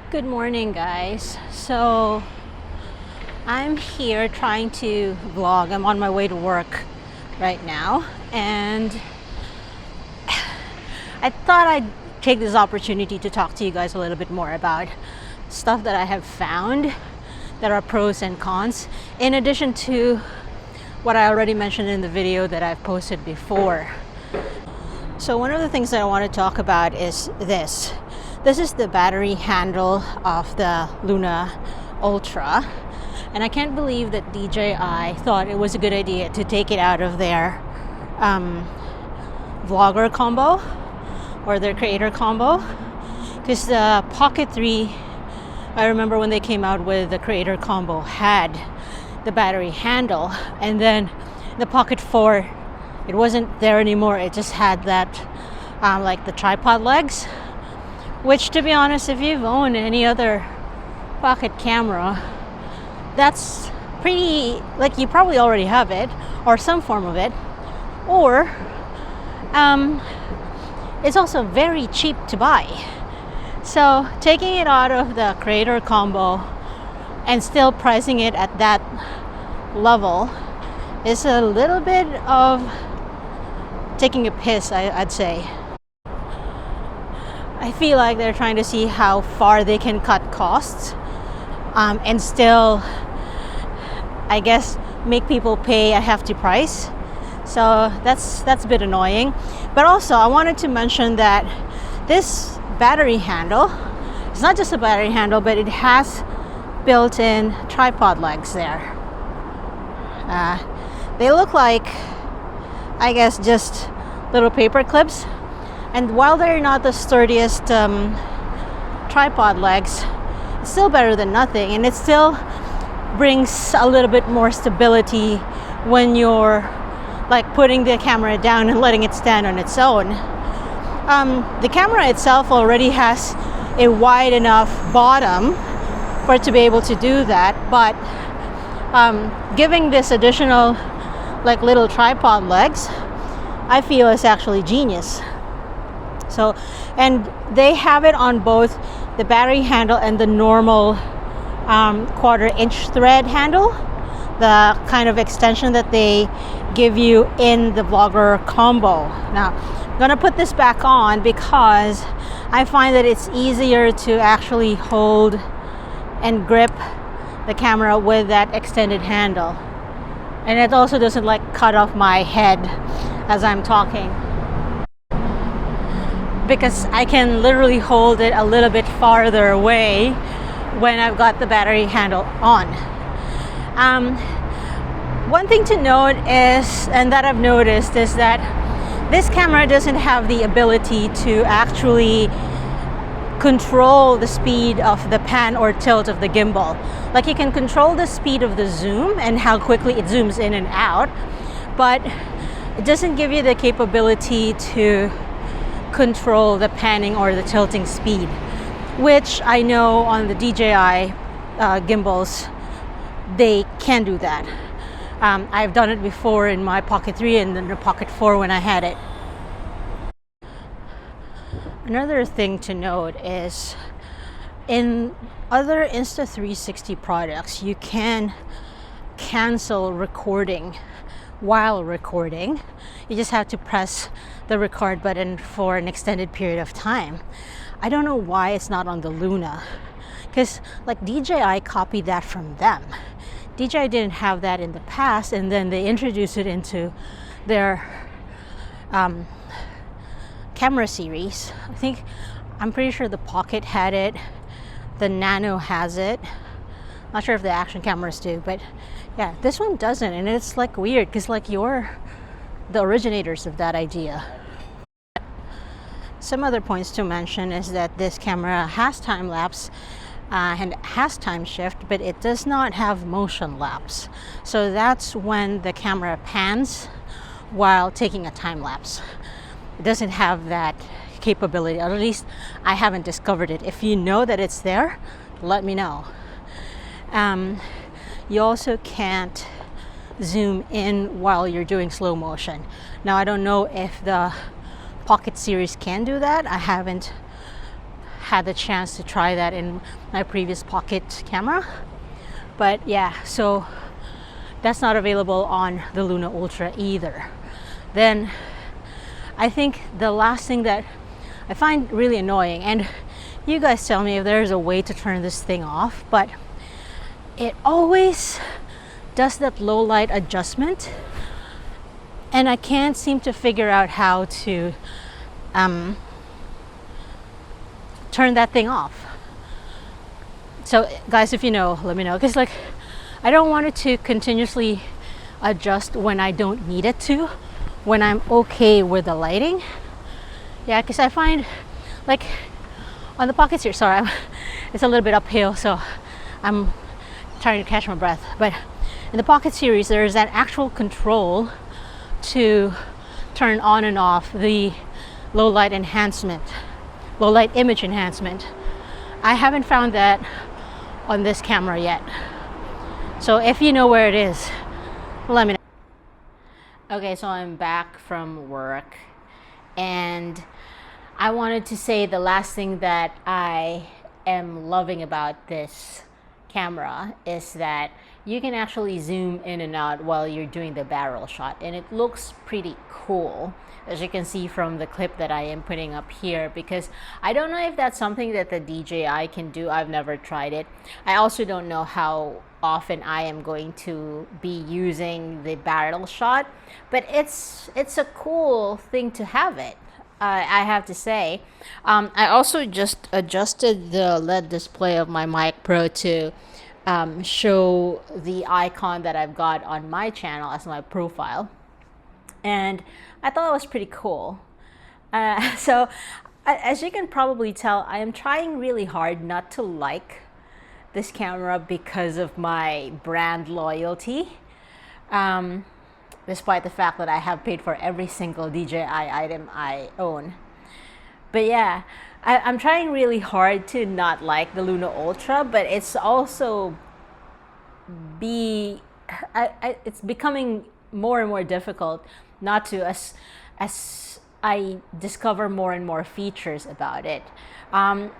Good morning, guys. So I'm here trying to vlog. I'm on my way to work right now, and I thought I'd take this opportunity to talk to you guys a little bit more about stuff that I have found that are pros and cons, in addition to what I already mentioned in the video that I've posted before. So one of the things that I want to talk about is this. This is the battery handle of the Luna Ultra, and I can't believe that DJI thought it was a good idea to take it out of their vlogger combo or their creator combo, because the Pocket 3, I remember when they came out with the creator combo, had the battery handle, and then the Pocket 4, it wasn't there anymore. It just had that like the tripod legs, which, to be honest, if you've owned any other pocket camera, that's pretty, like, you probably already have it or some form of it, or it's also very cheap to buy. So taking it out of the creator combo and still pricing it at that level is a little bit of taking a piss, I'd say. I feel like they're trying to see how far they can cut costs and still, I guess, make people pay a hefty price. So that's a bit annoying. But also, I wanted to mention that this battery handle, it's not just a battery handle, but it has built-in tripod legs there. They look like, I guess, just little paper clips. And while they're not the sturdiest tripod legs, it's still better than nothing, and it still brings a little bit more stability when you're like putting the camera down and letting it stand on its own. The camera itself already has a wide enough bottom for it to be able to do that, but giving this additional like little tripod legs, I feel, is actually genius. So, and they have it on both the battery handle and the normal 1/4 inch thread handle, the kind of extension that they give you in the vlogger combo. Now, I'm gonna put this back on because I find that it's easier to actually hold and grip the camera with that extended handle, and it also doesn't like cut off my head as I'm talking, because I can literally hold it a little bit farther away when I've got the battery handle on. One thing to note is, and that I've noticed, is that this camera doesn't have the ability to actually control the speed of the pan or tilt of the gimbal. Like, you can control the speed of the zoom and how quickly it zooms in and out, but it doesn't give you the capability to control the panning or the tilting speed, which I know on the DJI gimbals they can do that. I've done it before in my Pocket 3 and then the Pocket 4 when I had it. Another thing to note is, in other Insta360 products, you can cancel recording while recording. You just have to press the record button for an extended period of time. I don't know why it's not on the Luna, because like DJI copied that from them. DJI didn't have that in the past, and then they introduced it into their camera series. I'm pretty sure the Pocket had it, the Nano has it. Not sure if the action cameras do, but yeah, this one doesn't, and it's like weird because like you're the originators of that idea. Some other points to mention is that this camera has time lapse and has time shift, but it does not have motion lapse. So that's when the camera pans while taking a time lapse. It doesn't have that capability, or at least I haven't discovered it. If you know that it's there, let me know. You also can't zoom in while you're doing slow motion. Now, I don't know if the Pocket series can do that. I haven't had the chance to try that in my previous pocket camera. But yeah, so that's not available on the Luna Ultra either. Then I think the last thing that I find really annoying, and you guys tell me if there's a way to turn this thing off, but it always does that low light adjustment, and I can't seem to figure out how to turn that thing off. So guys, if you know, let me know, because like I don't want it to continuously adjust when I don't need it to, when I'm okay with the lighting. Yeah, because I find like on the pockets here, sorry, it's a little bit uphill, so I'm trying to catch my breath. But in the Pocket series, there is an actual control to turn on and off the low light enhancement, low light image enhancement. I haven't found that on this camera yet. So if you know where it is, let me know. Okay, so I'm back from work, and I wanted to say the last thing that I am loving about this camera is that you can actually zoom in and out while you're doing the barrel shot, and it looks pretty cool, as you can see from the clip that I am putting up here, because I don't know if that's something that the DJI can do. I've never tried it. I also don't know how often I am going to be using the barrel shot, but it's a cool thing to have it. I have to say. I also just adjusted the LED display of my Mic Pro to show the icon that I've got on my channel as my profile, and I thought it was pretty cool. So as you can probably tell, I am trying really hard not to like this camera because of my brand loyalty, despite the fact that I have paid for every single DJI item I own. But yeah, I'm trying really hard to not like the Luna Ultra, but it's also it's becoming more and more difficult not to, as I discover more and more features about it.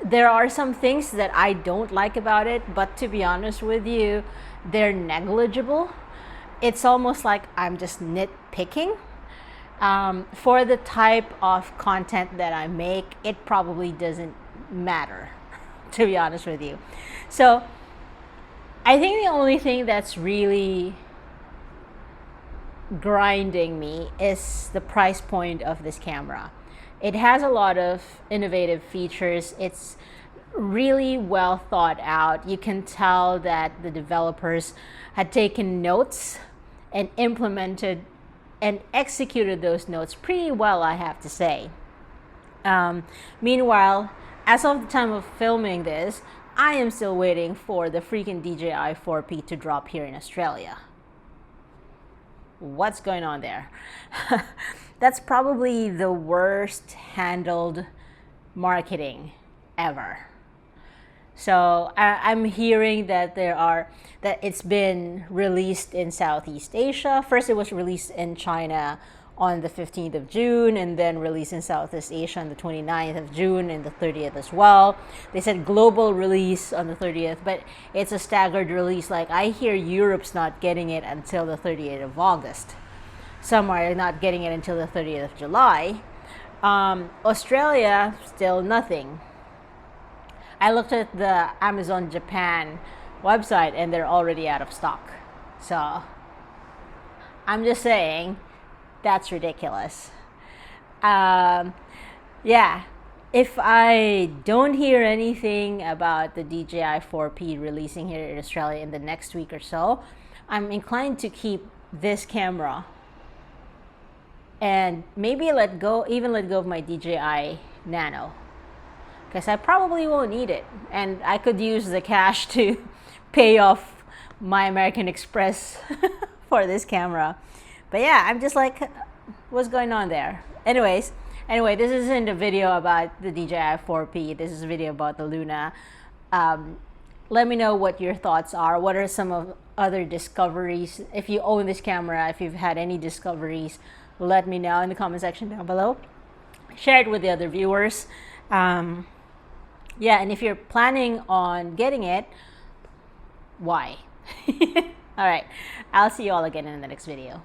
There are some things that I don't like about it, but to be honest with you, they're negligible. It's almost like I'm just nitpicking. For the type of content that I make, it probably doesn't matter, to be honest with you. So I think the only thing that's really grinding me is the price point of this camera. It has a lot of innovative features. It's really well thought out. You can tell that the developers had taken notes and implemented and executed those notes pretty well, I have to say. Meanwhile, as of the time of filming this, I am still waiting for the freaking DJI 4P to drop here in Australia. What's going on there? That's probably the worst handled marketing ever. So I'm hearing that that it's been released in Southeast Asia. First, it was released in China on the 15th of June, and then released in Southeast Asia on the 29th of June and the 30th as well. They said global release on the 30th, but it's a staggered release. Like, I hear Europe's not getting it until the 30th of August. Some are not getting it until the 30th of July. Australia, still nothing. I looked at the Amazon Japan website and they're already out of stock. So I'm just saying, that's ridiculous. Yeah, if I don't hear anything about the DJI 4P releasing here in Australia in the next week or so, I'm inclined to keep this camera and maybe let go of my DJI Nano, because I probably won't need it, and I could use the cash to pay off my American Express for this camera. But yeah, I'm just like, what's going on there? Anyway, this isn't a video about the DJI 4P. This is a video about the Luna. Let me know what your thoughts are. What are some of other discoveries? If you own this camera, if you've had any discoveries, let me know in the comment section down below. Share it with the other viewers. Yeah, and if you're planning on getting it, why? All right, I'll see you all again in the next video.